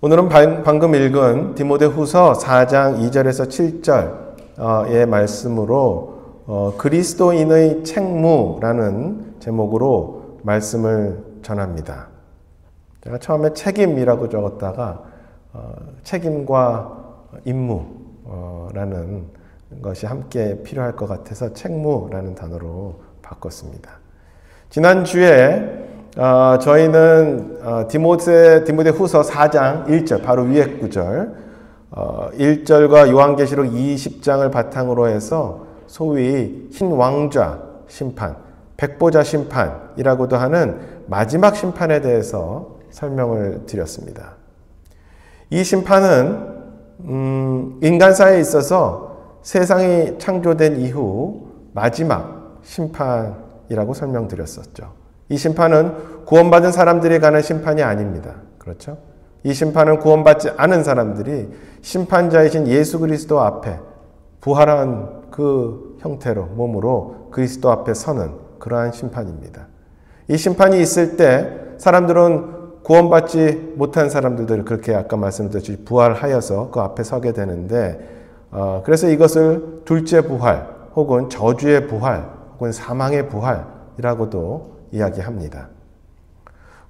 오늘은 방금 읽은 디모데후서 4장 2절에서 7절의 말씀으로 그리스도인의 책무라는 제목으로 말씀을 전합니다. 제가 처음에 책임이라고 적었다가 책임과 임무라는 것이 함께 필요할 것 같아서 책무라는 단어로 바꿨습니다. 지난주에 저희는 디모데후서 4장 1절, 바로 위에 구절 1절과 요한계시록 20장을 바탕으로 해서 소위 흰 왕좌 심판, 백보자 심판이라고도 하는 마지막 심판에 대해서 설명을 드렸습니다. 이 심판은 인간사에 있어서 세상이 창조된 이후 마지막 심판이라고 설명드렸었죠. 이 심판은 구원받은 사람들이 가는 심판이 아닙니다. 그렇죠? 이 심판은 구원받지 않은 사람들이 심판자이신 예수 그리스도 앞에 부활한 그 형태로 몸으로 그리스도 앞에 서는 그러한 심판입니다. 이 심판이 있을 때 사람들은 구원받지 못한 사람들을 그렇게 아까 말씀드렸듯이 부활하여서 그 앞에 서게 되는데 그래서 이것을 둘째 부활 혹은 저주의 부활 혹은 사망의 부활이라고도 이야기합니다.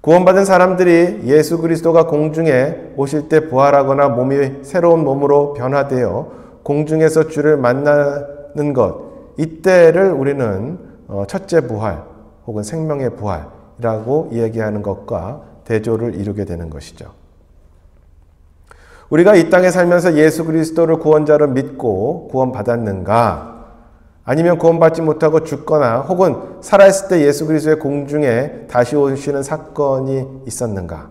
구원받은 사람들이 예수 그리스도가 공중에 오실 때 부활하거나 몸이 새로운 몸으로 변화되어 공중에서 주를 만나는 것, 이때를 우리는 첫째 부활 혹은 생명의 부활이라고 이야기하는 것과 대조를 이루게 되는 것이죠. 우리가 이 땅에 살면서 예수 그리스도를 구원자로 믿고 구원받았는가? 아니면 구원받지 못하고 죽거나 혹은 살아있을 때 예수 그리스도의 공중에 다시 오시는 사건이 있었는가?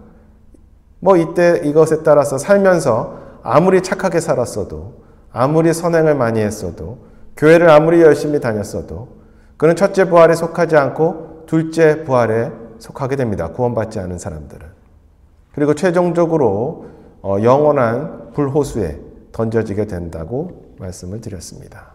이때 이것에 따라서 살면서 아무리 착하게 살았어도, 아무리 선행을 많이 했어도, 교회를 아무리 열심히 다녔어도 그는 첫째 부활에 속하지 않고 둘째 부활에 속하게 됩니다. 구원받지 않은 사람들은. 그리고 최종적으로 영원한 불호수에 던져지게 된다고 말씀을 드렸습니다.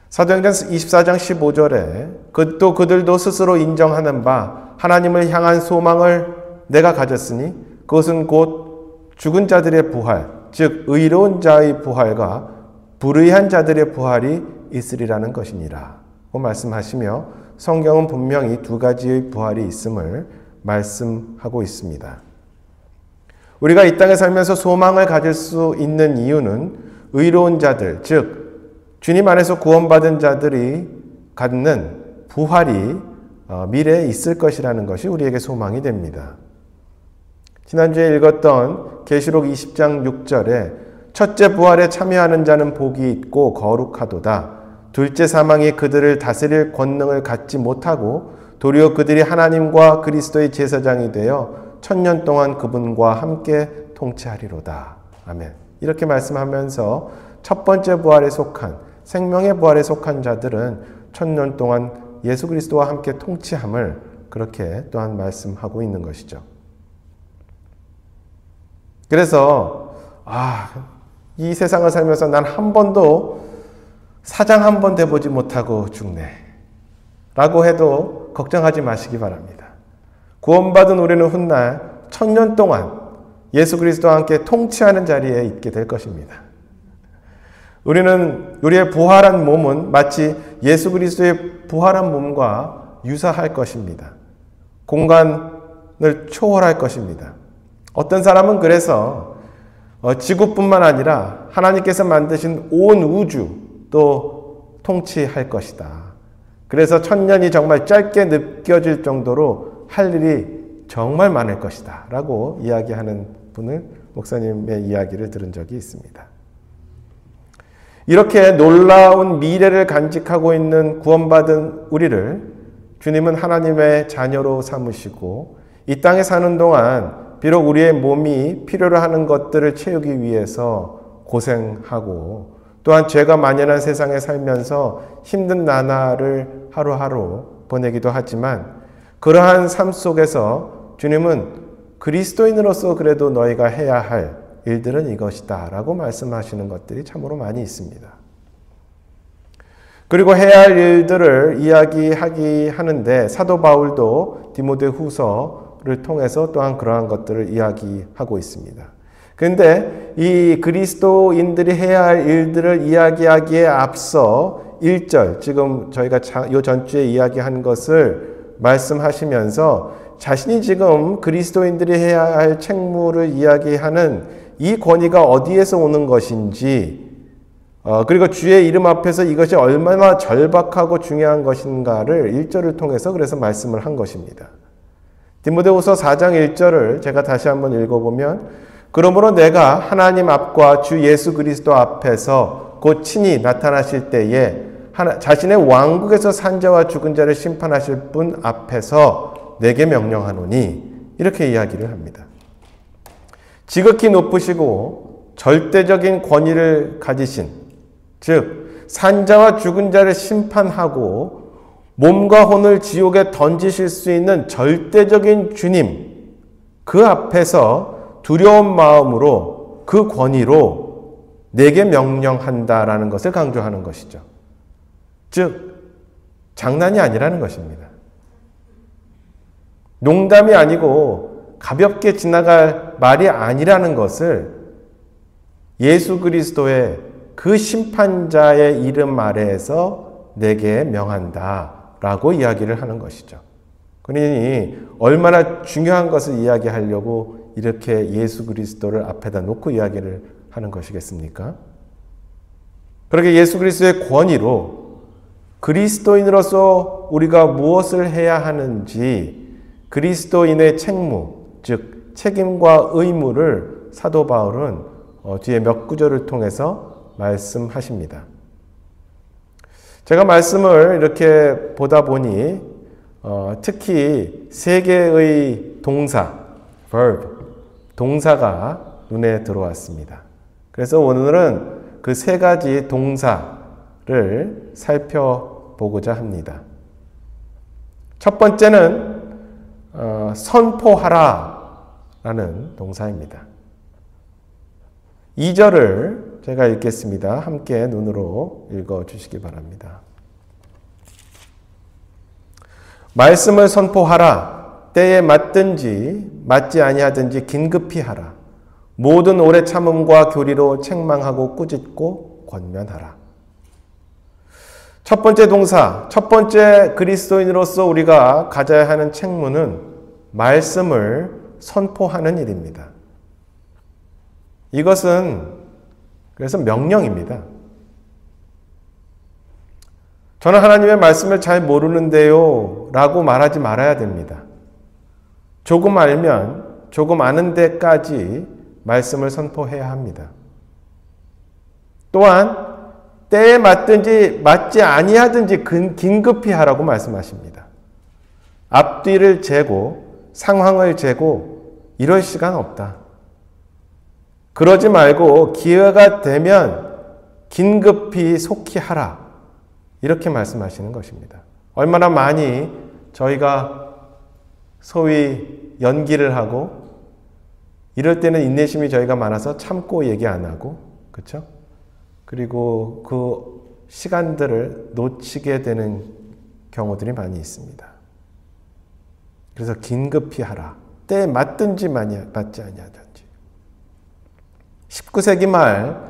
사도행전 24장 15절에 또 그들도 스스로 인정하는 바 하나님을 향한 소망을 내가 가졌으니 그것은 곧 죽은 자들의 부활, 즉 의로운 자의 부활과 불의한 자들의 부활이 있으리라는 것이니라 고 말씀하시며 성경은 분명히 두 가지의 부활이 있음을 말씀하고 있습니다. 우리가 이 땅에 살면서 소망을 가질 수 있는 이유는 의로운 자들, 즉 주님 안에서 구원받은 자들이 갖는 부활이 미래에 있을 것이라는 것이 우리에게 소망이 됩니다. 지난주에 읽었던 계시록 20장 6절에 첫째 부활에 참여하는 자는 복이 있고 거룩하도다. 둘째 사망이 그들을 다스릴 권능을 갖지 못하고 도리어 그들이 하나님과 그리스도의 제사장이 되어 1000년 동안 그분과 함께 통치하리로다. 아멘. 이렇게 말씀하면서 첫 번째 부활에 속한 생명의 부활에 속한 자들은 1000년 동안 예수 그리스도와 함께 통치함을 그렇게 또한 말씀하고 있는 것이죠. 그래서 이 세상을 살면서 난 한 번도 사장 한 번 돼보지 못하고 죽네 라고 해도 걱정하지 마시기 바랍니다. 구원받은 우리는 훗날 1000년 동안 예수 그리스도와 함께 통치하는 자리에 있게 될 것입니다. 우리의 부활한 몸은 마치 예수 그리스도의 부활한 몸과 유사할 것입니다. 공간을 초월할 것입니다. 어떤 사람은 그래서 지구뿐만 아니라 하나님께서 만드신 온 우주도 통치할 것이다. 그래서 1000년이 정말 짧게 느껴질 정도로 할 일이 정말 많을 것이다 라고 이야기하는 분을 목사님의 이야기를 들은 적이 있습니다. 이렇게 놀라운 미래를 간직하고 있는 구원받은 우리를 주님은 하나님의 자녀로 삼으시고 이 땅에 사는 동안 비록 우리의 몸이 필요로 하는 것들을 채우기 위해서 고생하고 또한 죄가 만연한 세상에 살면서 힘든 나날을 하루하루 보내기도 하지만 그러한 삶 속에서 주님은 그리스도인으로서 그래도 너희가 해야 할 일들은 이것이다 라고 말씀하시는 것들이 참으로 많이 있습니다. 그리고 해야 할 일들을 이야기하기 하는데 사도 바울도 디모데후서 에베소서를 통해서 또한 그러한 것들을 이야기하고 있습니다. 그런데 이 그리스도인들이 해야 할 일들을 이야기하기에 앞서 1절, 지금 저희가 이 전주에 이야기한 것을 말씀하시면서 자신이 지금 그리스도인들이 해야 할 책무를 이야기하는 이 권위가 어디에서 오는 것인지, 그리고 주의 이름 앞에서 이것이 얼마나 절박하고 중요한 것인가를 1절을 통해서 그래서 말씀을 한 것입니다. 디모데후서 4장 1절을 제가 다시 한번 읽어보면, 그러므로 내가 하나님 앞과 주 예수 그리스도 앞에서 곧 친히 나타나실 때에 자신의 왕국에서 산 자와 죽은 자를 심판하실 분 앞에서 내게 명령하노니, 이렇게 이야기를 합니다. 지극히 높으시고 절대적인 권위를 가지신, 즉 산자와 죽은 자를 심판하고 몸과 혼을 지옥에 던지실 수 있는 절대적인 주님, 그 앞에서 두려운 마음으로 그 권위로 내게 명령한다라는 것을 강조하는 것이죠. 즉 장난이 아니라는 것입니다. 농담이 아니고 가볍게 지나갈 말이 아니라는 것을 예수 그리스도의 그 심판자의 이름 아래에서 내게 명한다라고 이야기를 하는 것이죠. 그러니 얼마나 중요한 것을 이야기하려고 이렇게 예수 그리스도를 앞에다 놓고 이야기를 하는 것이겠습니까? 그렇게 예수 그리스도의 권위로 그리스도인으로서 우리가 무엇을 해야 하는지, 그리스도인의 책무, 즉 책임과 의무를 사도 바울은 뒤에 몇 구절을 통해서 말씀하십니다. 제가 말씀을 이렇게 보다 보니 특히 세 개의 동사, verb, 동사가 눈에 들어왔습니다. 그래서 오늘은 그 세 가지 동사를 살펴보고자 합니다. 첫 번째는 선포하라 라는 동사입니다. 2절을 제가 읽겠습니다. 함께 눈으로 읽어주시기 바랍니다. 말씀을 선포하라. 때에 맞든지 맞지 아니하든지 긴급히 하라. 모든 오래 참음과 교리로 책망하고 꾸짖고 권면하라. 첫 번째 동사, 첫 번째 그리스도인으로서 우리가 가져야 하는 책무는 말씀을 선포하는 일입니다. 이것은 그래서 명령입니다. 저는 하나님의 말씀을 잘 모르는데요 라고 말하지 말아야 됩니다. 조금 알면 조금 아는 데까지 말씀을 선포해야 합니다. 또한 때에 맞든지 맞지 아니하든지 긴급히 하라고 말씀하십니다. 앞뒤를 재고 상황을 재고 이럴 시간 없다. 그러지 말고 기회가 되면 긴급히 속히 하라. 이렇게 말씀하시는 것입니다. 얼마나 많이 저희가 소위 연기를 하고 이럴 때는 인내심이 저희가 많아서 참고 얘기 안 하고, 그렇죠? 그리고 그 시간들을 놓치게 되는 경우들이 많이 있습니다. 그래서 긴급히 하라. 때에 맞든지 맞지 아니하든지. 19세기 말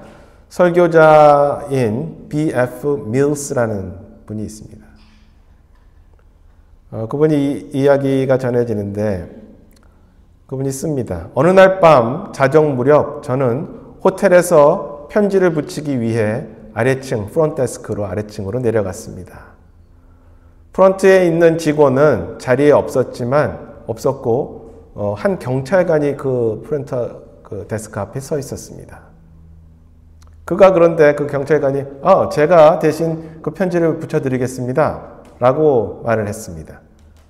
설교자인 B.F. 밀스라는 분이 있습니다. 그분이 이야기가 전해지는데 그분이 씁니다. 어느 날 밤 자정 무렵 저는 호텔에서 편지를 붙이기 위해 아래층 프론트데스크로 아래층으로 내려갔습니다. 프런트에 있는 직원은 자리에 없었고 한 경찰관이 그 프론트 데스크 앞에 서 있었습니다. 그가 그런데 그 경찰관이 제가 대신 그 편지를 붙여드리겠습니다 라고 말을 했습니다.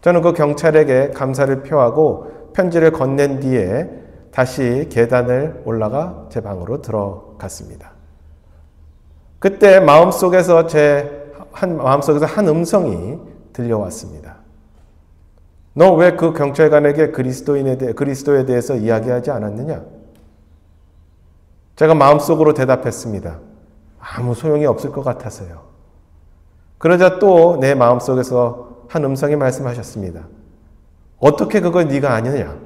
저는 그 경찰에게 감사를 표하고 편지를 건넨 뒤에 다시 계단을 올라가 제 방으로 들어갔습니다. 그때 마음속에서 한 음성이 들려왔습니다. 너 왜 그 경찰관에게 그리스도에 대해서 이야기하지 않았느냐? 제가 마음속으로 대답했습니다. 아무 소용이 없을 것 같아서요. 그러자 또 내 마음속에서 한 음성이 말씀하셨습니다. 어떻게 그걸 네가 아니냐?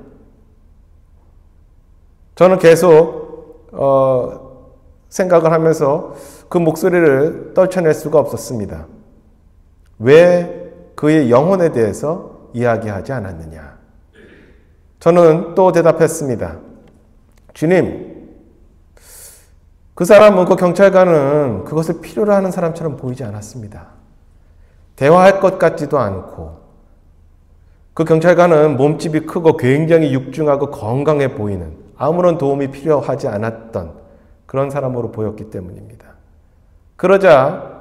저는 계속 생각을 하면서 그 목소리를 떨쳐낼 수가 없었습니다. 왜 그의 영혼에 대해서 이야기하지 않았느냐? 저는 또 대답했습니다. 주님, 그 사람은, 그 경찰관은 그것을 필요로 하는 사람처럼 보이지 않았습니다. 대화할 것 같지도 않고, 그 경찰관은 몸집이 크고 굉장히 육중하고 건강해 보이는, 아무런 도움이 필요하지 않았던 그런 사람으로 보였기 때문입니다. 그러자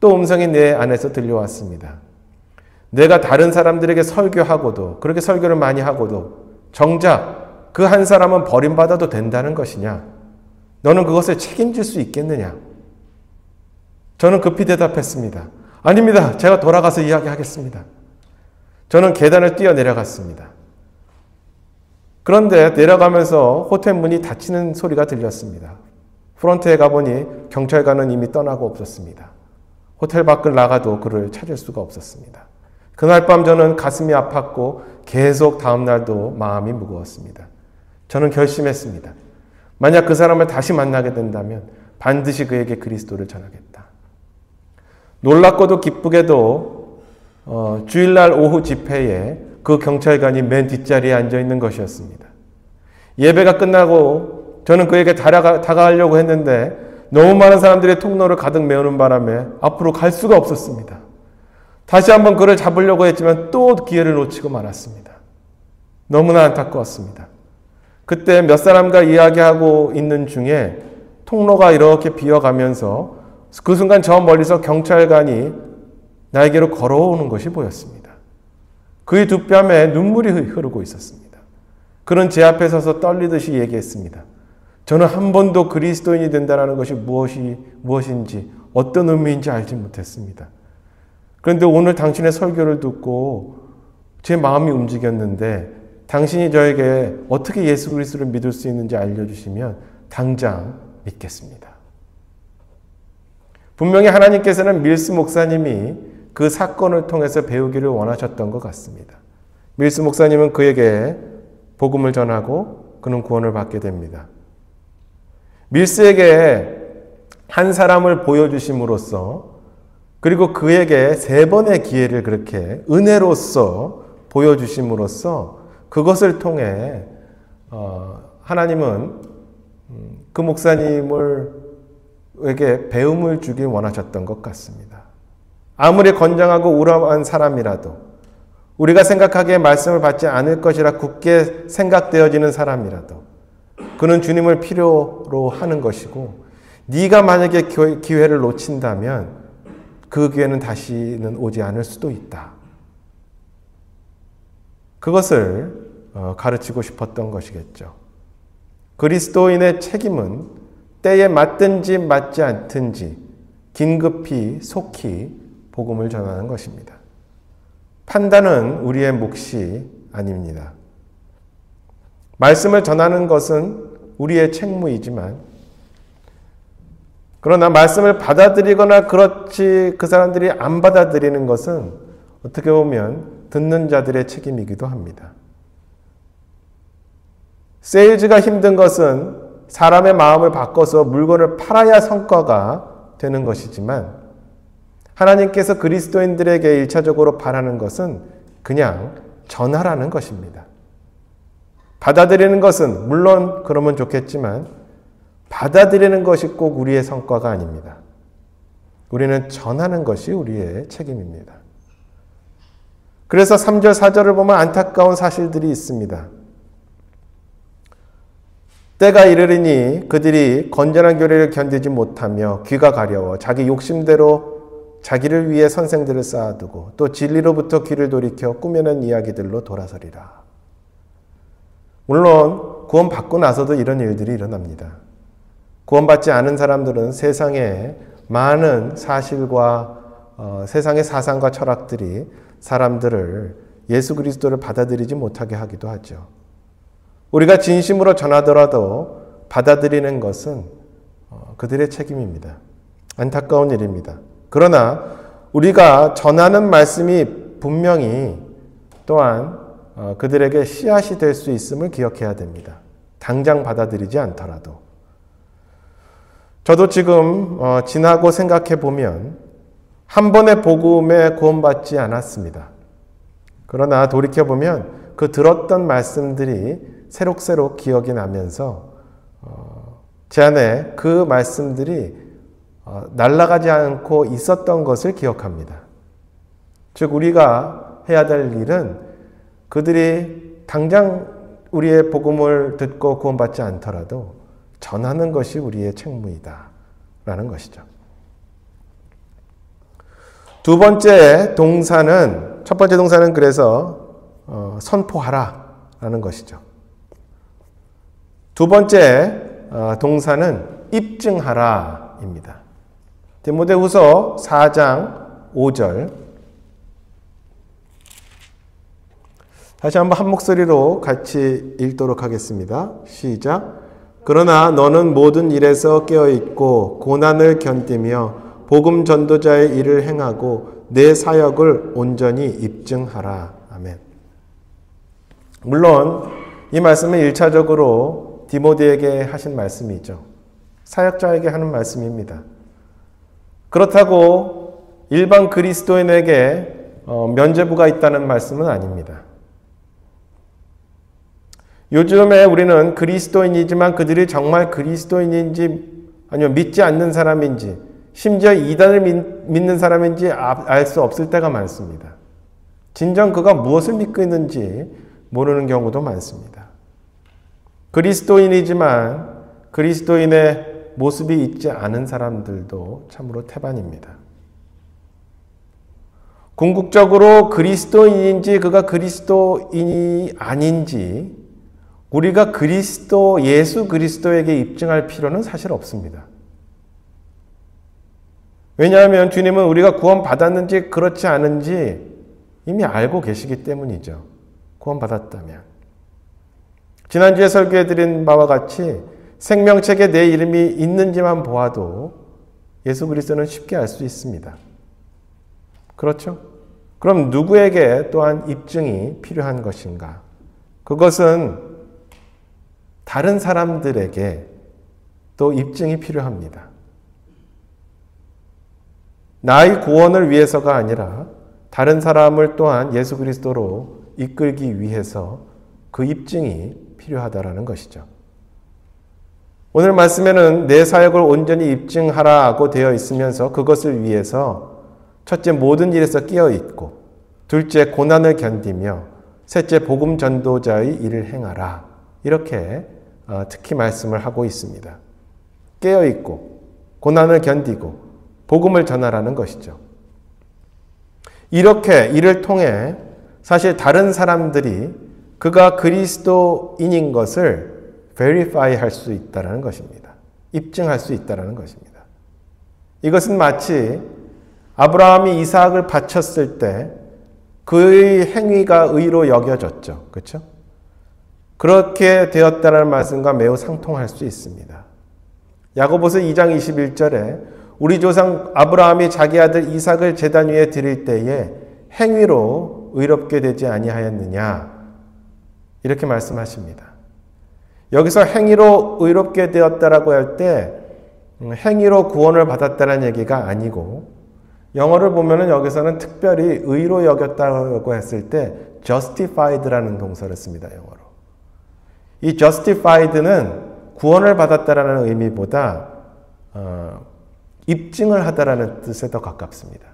또 음성이 내 안에서 들려왔습니다. 내가 다른 사람들에게 설교하고도, 그렇게 설교를 많이 하고도 정작 그 한 사람은 버림받아도 된다는 것이냐? 너는 그것을 책임질 수 있겠느냐? 저는 급히 대답했습니다. 아닙니다. 제가 돌아가서 이야기하겠습니다. 저는 계단을 뛰어 내려갔습니다. 그런데 내려가면서 호텔 문이 닫히는 소리가 들렸습니다. 프론트에 가보니 경찰관은 이미 떠나고 없었습니다. 호텔 밖을 나가도 그를 찾을 수가 없었습니다. 그날 밤 저는 가슴이 아팠고 계속 다음 날도 마음이 무거웠습니다. 저는 결심했습니다. 만약 그 사람을 다시 만나게 된다면 반드시 그에게 그리스도를 전하겠다. 놀랍고도 기쁘게도 주일날 오후 집회에 그 경찰관이 맨 뒷자리에 앉아있는 것이었습니다. 예배가 끝나고 저는 그에게 다가가려고 했는데 너무 많은 사람들이 통로를 가득 메우는 바람에 앞으로 갈 수가 없었습니다. 다시 한번 그를 잡으려고 했지만 또 기회를 놓치고 말았습니다. 너무나 안타까웠습니다. 그때 몇 사람과 이야기하고 있는 중에 통로가 이렇게 비어가면서 그 순간 저 멀리서 경찰관이 나에게로 걸어오는 것이 보였습니다. 그의 두 뺨에 눈물이 흐르고 있었습니다. 그는 제 앞에 서서 떨리듯이 얘기했습니다. 저는 한 번도 그리스도인이 된다는 것이 무엇인지 어떤 의미인지 알지 못했습니다. 그런데 오늘 당신의 설교를 듣고 제 마음이 움직였는데 당신이 저에게 어떻게 예수 그리스도를 믿을 수 있는지 알려주시면 당장 믿겠습니다. 분명히 하나님께서는 밀스 목사님이 그 사건을 통해서 배우기를 원하셨던 것 같습니다. 밀스 목사님은 그에게 복음을 전하고 그는 구원을 받게 됩니다. 밀스에게 한 사람을 보여주심으로써 그리고 그에게 3번의 기회를 그렇게 은혜로서 보여주심으로써 그것을 통해 하나님은 그 목사님에게 배움을 주길 원하셨던 것 같습니다. 아무리 건장하고 우람한 사람이라도 우리가 생각하기에 말씀을 받지 않을 것이라 굳게 생각되어지는 사람이라도 그는 주님을 필요로 하는 것이고 네가 만약에 기회를 놓친다면 그 기회는 다시는 오지 않을 수도 있다. 그것을 가르치고 싶었던 것이겠죠. 그리스도인의 책임은 때에 맞든지 맞지 않든지 긴급히 속히 복음을 전하는 것입니다. 판단은 우리의 몫이 아닙니다. 말씀을 전하는 것은 우리의 책무이지만 그러나 말씀을 받아들이거나 그렇지 그 사람들이 안 받아들이는 것은 어떻게 보면 듣는 자들의 책임이기도 합니다. 세일즈가 힘든 것은 사람의 마음을 바꿔서 물건을 팔아야 성과가 되는 것이지만 하나님께서 그리스도인들에게 1차적으로 바라는 것은 그냥 전하라는 것입니다. 받아들이는 것은 물론 그러면 좋겠지만 받아들이는 것이 꼭 우리의 성과가 아닙니다. 우리는 전하는 것이 우리의 책임입니다. 그래서 3절, 4절을 보면 안타까운 사실들이 있습니다. 때가 이르리니 그들이 건전한 교리를 견디지 못하며 귀가 가려워 자기 욕심대로 자기를 위해 선생들을 쌓아두고 또 진리로부터 귀를 돌이켜 꾸며낸 이야기들로 돌아서리라. 물론 구원 받고 나서도 이런 일들이 일어납니다. 구원받지 않은 사람들은 세상에 많은 사실과 세상의 사상과 철학들이 사람들을 예수 그리스도를 받아들이지 못하게 하기도 하죠. 우리가 진심으로 전하더라도 받아들이는 것은 그들의 책임입니다. 안타까운 일입니다. 그러나 우리가 전하는 말씀이 분명히 또한 그들에게 씨앗이 될 수 있음을 기억해야 됩니다. 당장 받아들이지 않더라도. 저도 지금 지나고 생각해 보면 한 번의 복음에 구원받지 않았습니다. 그러나 돌이켜보면 그 들었던 말씀들이 새록새록 기억이 나면서 제 안에 그 말씀들이 날아가지 않고 있었던 것을 기억합니다. 즉 우리가 해야 될 일은 그들이 당장 우리의 복음을 듣고 구원받지 않더라도 전하는 것이 우리의 책무이다 라는 것이죠. 두 번째 동사는, 첫 번째 동사는 그래서 선포하라 라는 것이죠. 두 번째 동사는 입증하라 입니다. 디모데후서 4장 5절 다시 한번 한 목소리로 같이 읽도록 하겠습니다. 시작. 그러나 너는 모든 일에서 깨어있고 고난을 견디며 복음 전도자의 일을 행하고 내 사역을 온전히 입증하라. 아멘. 물론 이 말씀은 1차적으로 디모데에게 하신 말씀이죠. 사역자에게 하는 말씀입니다. 그렇다고 일반 그리스도인에게 면죄부가 있다는 말씀은 아닙니다. 요즘에 우리는 그리스도인이지만 그들이 정말 그리스도인인지 아니면 믿지 않는 사람인지 심지어 이단을 믿는 사람인지 알 수 없을 때가 많습니다. 진정 그가 무엇을 믿고 있는지 모르는 경우도 많습니다. 그리스도인이지만 그리스도인의 모습이 있지 않은 사람들도 참으로 태반입니다. 궁극적으로 그리스도인인지 그가 그리스도인이 아닌지 우리가 예수 그리스도에게 입증할 필요는 사실 없습니다. 왜냐하면 주님은 우리가 구원받았는지 그렇지 않은지 이미 알고 계시기 때문이죠. 구원받았다면. 지난주에 설교해드린 바와 같이 생명책에 내 이름이 있는지만 보아도 예수 그리스도는 쉽게 알 수 있습니다. 그렇죠? 그럼 누구에게 또한 입증이 필요한 것인가? 그것은 다른 사람들에게 또 입증이 필요합니다. 나의 구원을 위해서가 아니라 다른 사람을 또한 예수 그리스도로 이끌기 위해서 그 입증이 필요하다라는 것이죠. 오늘 말씀에는 내 사역을 온전히 입증하라고 되어 있으면서 그것을 위해서 첫째 모든 일에서 깨어있고 둘째 고난을 견디며 셋째 복음 전도자의 일을 행하라. 이렇게 특히 말씀을 하고 있습니다. 깨어있고 고난을 견디고 복음을 전하라는 것이죠. 이렇게 이를 통해 사실 다른 사람들이 그가 그리스도인인 것을 verify 할 수 있다는 것입니다. 입증할 수 있다는 것입니다. 이것은 마치 아브라함이 이삭을 바쳤을 때 그의 행위가 의로 여겨졌죠. 그렇죠? 그렇게 되었다는 말씀과 매우 상통할 수 있습니다. 야고보서 2장 21절에 우리 조상 아브라함이 자기 아들 이삭을 제단 위에 드릴 때에 행위로 의롭게 되지 아니하였느냐 이렇게 말씀하십니다. 여기서 행위로 의롭게 되었다라고 할 때 행위로 구원을 받았다는 얘기가 아니고 영어를 보면은 여기서는 특별히 의로 여겼다고 했을 때 justified라는 동사를 씁니다. 영어로. 이 justified는 구원을 받았다라는 의미보다 입증을 하다라는 뜻에 더 가깝습니다.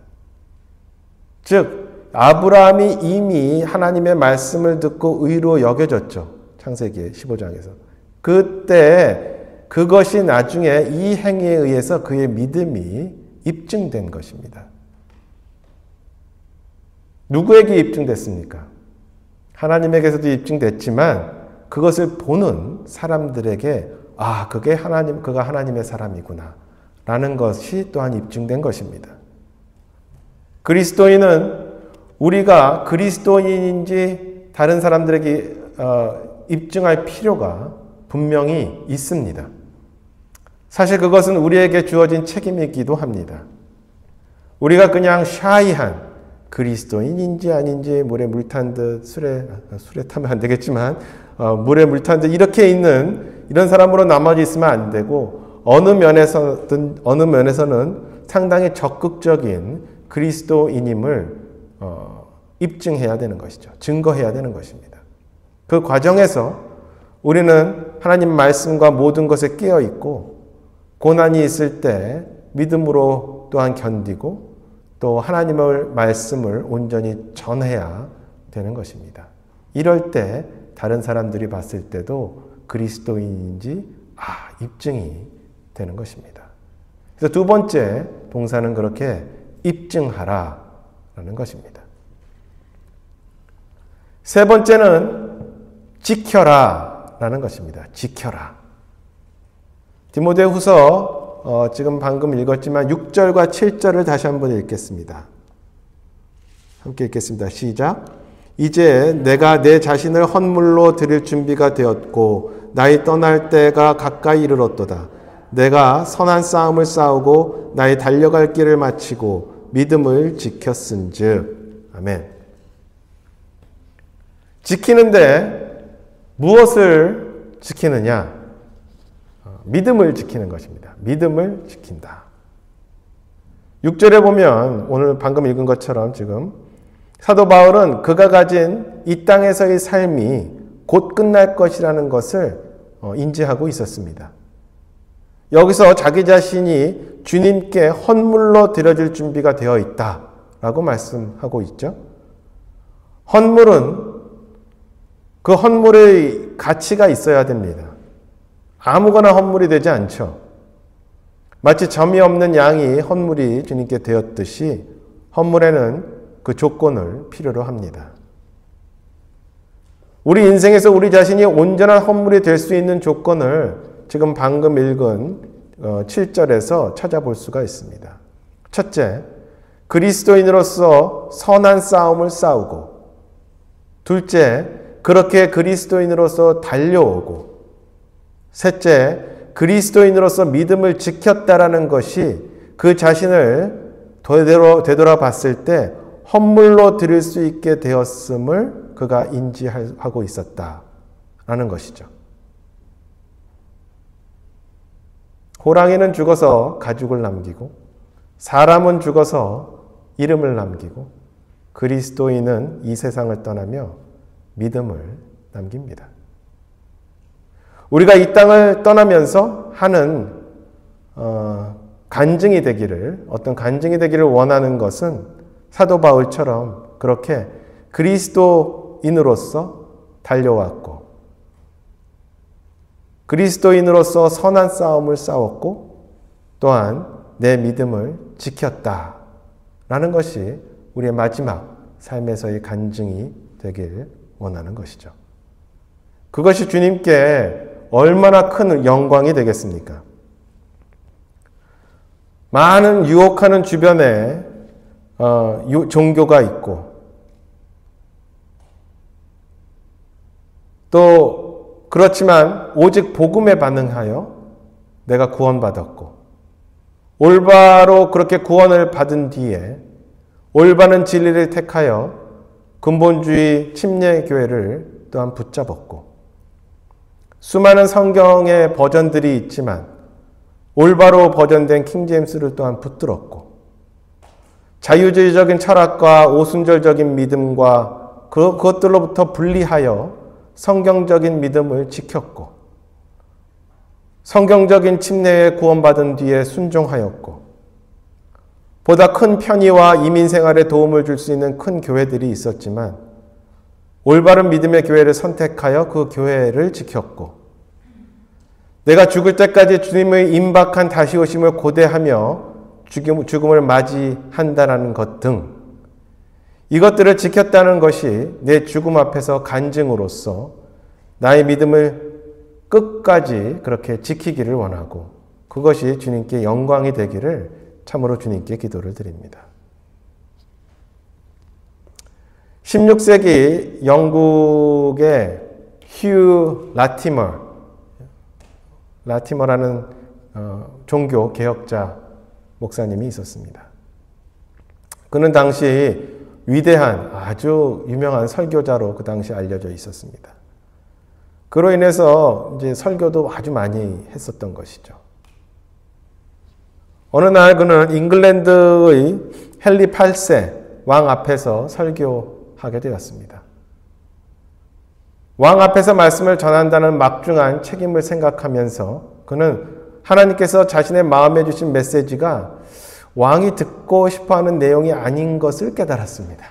즉 아브라함이 이미 하나님의 말씀을 듣고 의로 여겨졌죠. 창세기 15장에서. 그때 그것이 나중에 이 행위에 의해서 그의 믿음이 입증된 것입니다. 누구에게 입증됐습니까? 하나님에게서도 입증됐지만 그것을 보는 사람들에게 그가 하나님의 사람이구나 라는 것이 또한 입증된 것입니다. 그리스도인은 우리가 그리스도인인지 다른 사람들에게 입증할 필요가 분명히 있습니다. 사실 그것은 우리에게 주어진 책임이기도 합니다. 우리가 그냥 샤이한, 그리스도인인지 아닌지 물에 물 탄 듯 술에 타면 안 되겠지만 물에 물 탄 듯 이렇게 있는 이런 사람으로 나머지 있으면 안 되고 어느 면에서는 상당히 적극적인 그리스도인임을 입증해야 되는 것이죠. 증거해야 되는 것입니다. 그 과정에서 우리는 하나님 말씀과 모든 것에 끼어 있고 고난이 있을 때 믿음으로 또한 견디고 또 하나님의 말씀을 온전히 전해야 되는 것입니다. 이럴 때 다른 사람들이 봤을 때도 그리스도인인지 입증이 되는 것입니다. 그래서 두 번째 동사는 그렇게 입증하라라는 것입니다. 세 번째는 지켜라라는 것입니다. 지켜라. 디모데후서 지금 방금 읽었지만 6절과 7절을 다시 한번 읽겠습니다. 함께 읽겠습니다. 시작. 이제 내가 내 자신을 헌물로 드릴 준비가 되었고 나의 떠날 때가 가까이 이르렀도다. 내가 선한 싸움을 싸우고 나의 달려갈 길을 마치고 믿음을 지켰은즉. 아멘. 지키는데 무엇을 지키느냐? 믿음을 지키는 것입니다. 믿음을 지킨다. 6절에 보면 오늘 방금 읽은 것처럼 지금 사도 바울은 그가 가진 이 땅에서의 삶이 곧 끝날 것이라는 것을 인지하고 있었습니다. 여기서 자기 자신이 주님께 헌물로 드려질 준비가 되어 있다라고 말씀하고 있죠. 헌물은 그 헌물의 가치가 있어야 됩니다. 아무거나 헌물이 되지 않죠. 마치 점이 없는 양이 헌물이 주님께 되었듯이 헌물에는 그 조건을 필요로 합니다. 우리 인생에서 우리 자신이 온전한 헌물이 될 수 있는 조건을 지금 방금 읽은 7절에서 찾아볼 수가 있습니다. 첫째, 그리스도인으로서 선한 싸움을 싸우고, 둘째, 그렇게 그리스도인으로서 달려오고, 셋째, 그리스도인으로서 믿음을 지켰다라는 것이 그 자신을 되돌아봤을 때 헌물로 드릴 수 있게 되었음을 그가 인지하고 있었다라는 것이죠. 호랑이는 죽어서 가죽을 남기고 사람은 죽어서 이름을 남기고 그리스도인은 이 세상을 떠나며 믿음을 남깁니다. 우리가 이 땅을 떠나면서 하는 간증이 되기를, 어떤 간증이 되기를 원하는 것은 사도 바울처럼 그렇게 그리스도인으로서 달려왔고 그리스도인으로서 선한 싸움을 싸웠고 또한 내 믿음을 지켰다라는 것이 우리의 마지막 삶에서의 간증이 되길 원하는 것이죠. 그것이 주님께 얼마나 큰 영광이 되겠습니까? 많은 유혹하는 주변에 종교가 있고 또 그렇지만 오직 복음에 반응하여 내가 구원받았고 올바로 그렇게 구원을 받은 뒤에 올바른 진리를 택하여 근본주의 침례교회를 또한 붙잡았고 수많은 성경의 버전들이 있지만 올바로 버전된 킹제임스를 또한 붙들었고 자유주의적인 철학과 오순절적인 믿음과 그것들로부터 분리하여 성경적인 믿음을 지켰고 성경적인 침례에 구원받은 뒤에 순종하였고 보다 큰 편의와 이민생활에 도움을 줄 수 있는 큰 교회들이 있었지만 올바른 믿음의 교회를 선택하여 그 교회를 지켰고 내가 죽을 때까지 주님의 임박한 다시 오심을 고대하며 죽음을 맞이한다는 것 등 이것들을 지켰다는 것이 내 죽음 앞에서 간증으로서 나의 믿음을 끝까지 그렇게 지키기를 원하고 그것이 주님께 영광이 되기를 참으로 주님께 기도를 드립니다. 16세기 영국의 휴 라티머라는 종교 개혁자 목사님이 있었습니다. 그는 당시 위대한 아주 유명한 설교자로 그 당시 알려져 있었습니다. 그로 인해서 이제 설교도 아주 많이 했었던 것이죠. 어느 날 그는 잉글랜드의 헨리 8세 왕 앞에서 설교하게 되었습니다. 왕 앞에서 말씀을 전한다는 막중한 책임을 생각하면서 그는 하나님께서 자신의 마음에 주신 메시지가 왕이 듣고 싶어하는 내용이 아닌 것을 깨달았습니다.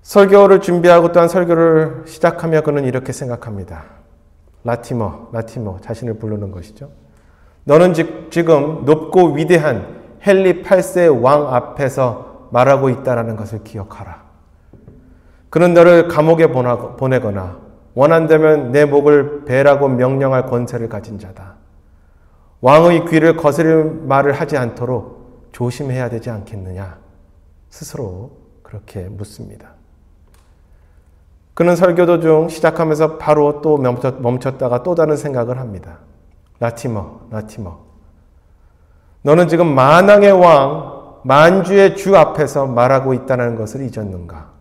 설교를 준비하고 또한 설교를 시작하며 그는 이렇게 생각합니다. 라티머, 자신을 부르는 것이죠. 너는 지금 높고 위대한 헨리 8세 왕 앞에서 말하고 있다는 것을 기억하라. 그는 너를 감옥에 보내거나 원한다면 내 목을 베라고 명령할 권세를 가진 자다. 왕의 귀를 거스릴 말을 하지 않도록 조심해야 되지 않겠느냐? 스스로 그렇게 묻습니다. 그는 설교 도중 시작하면서 바로 또 멈췄다가 또 다른 생각을 합니다. 라티머. 너는 지금 만왕의 왕, 만주의 주 앞에서 말하고 있다는 것을 잊었는가?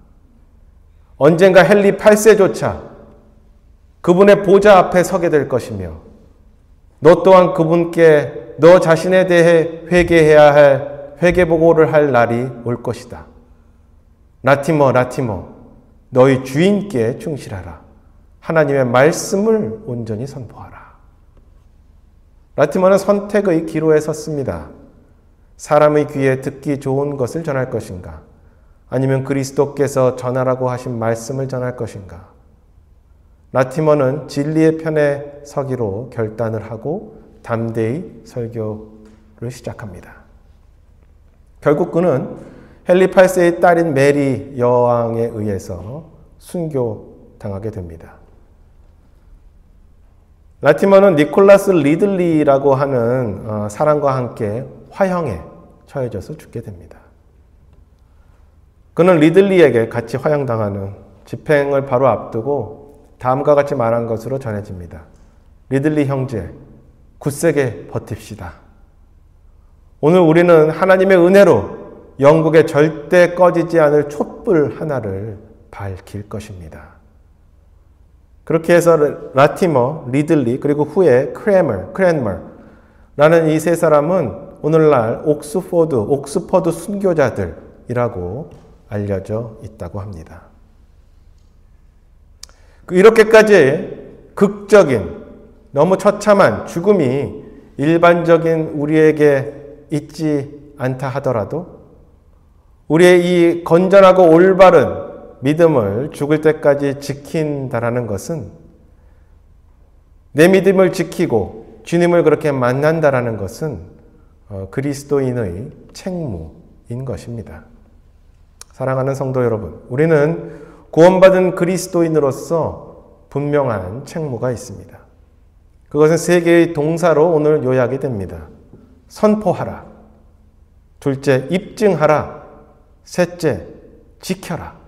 언젠가 헨리 8세조차 그분의 보좌 앞에 서게 될 것이며 너 또한 그분께 너 자신에 대해 회개해야 할 회개보고를 할 날이 올 것이다. 라티머, 너희 주인께 충실하라. 하나님의 말씀을 온전히 선포하라. 라티머는 선택의 기로에 섰습니다. 사람의 귀에 듣기 좋은 것을 전할 것인가? 아니면 그리스도께서 전하라고 하신 말씀을 전할 것인가? 라티머는 진리의 편에 서기로 결단을 하고 담대히 설교를 시작합니다. 결국 그는 헨리 8세의 딸인 메리 여왕에 의해서 순교당하게 됩니다. 라티머는 니콜라스 리들리라고 하는 사람과 함께 화형에 처해져서 죽게 됩니다. 그는 리들리에게 같이 화형당하는 집행을 바로 앞두고 다음과 같이 말한 것으로 전해집니다. 리들리 형제, 굳세게 버팁시다. 오늘 우리는 하나님의 은혜로 영국에 절대 꺼지지 않을 촛불 하나를 밝힐 것입니다. 그렇게 해서 라티머, 리들리, 그리고 후에 크랜머라는 이 세 사람은 오늘날 옥스퍼드 순교자들이라고 알려져 있다고 합니다. 이렇게까지 극적인, 너무 처참한 죽음이 일반적인 우리에게 있지 않다 하더라도 우리의 이 건전하고 올바른 믿음을 죽을 때까지 지킨다라는 것은 내 믿음을 지키고 주님을 그렇게 만난다라는 것은 그리스도인의 책무인 것입니다. 사랑하는 성도 여러분, 우리는 구원받은 그리스도인으로서 분명한 책무가 있습니다. 그것은 세 개의 동사로 오늘 요약이 됩니다. 선포하라. 둘째, 입증하라. 셋째, 지켜라.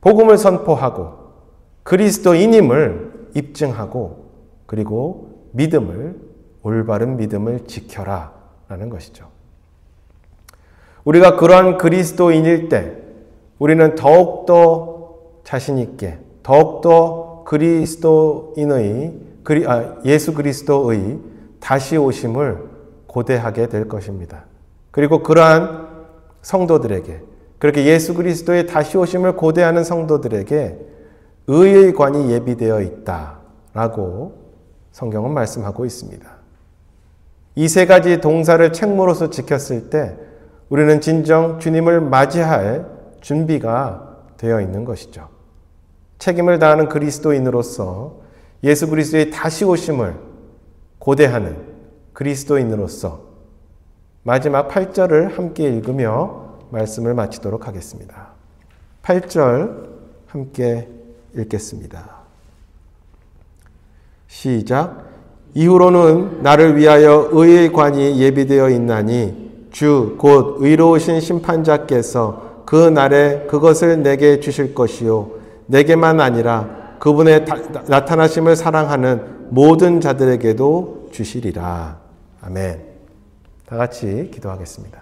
복음을 선포하고 그리스도인임을 입증하고 그리고 올바른 믿음을 지켜라 라는 것이죠. 우리가 그러한 그리스도인일 때 우리는 더욱더 자신 있게 더욱더 예수 그리스도의 다시 오심을 고대하게 될 것입니다. 그리고 그러한 성도들에게 그렇게 예수 그리스도의 다시 오심을 고대하는 성도들에게 의의 관이 예비되어 있다라고 성경은 말씀하고 있습니다. 이 세 가지 동사를 책무로서 지켰을 때 우리는 진정 주님을 맞이할 준비가 되어 있는 것이죠. 책임을 다하는 그리스도인으로서 예수 그리스도의 다시 오심을 고대하는 그리스도인으로서 마지막 8절을 함께 읽으며 말씀을 마치도록 하겠습니다. 8절 함께 읽겠습니다. 시작. 이후로는 나를 위하여 의의 관이 예비되어 있나니 주 곧 의로우신 심판자께서 그 날에 그것을 내게 주실 것이요 내게만 아니라 그분의 나타나심을 사랑하는 모든 자들에게도 주시리라. 아멘. 다 같이 기도하겠습니다.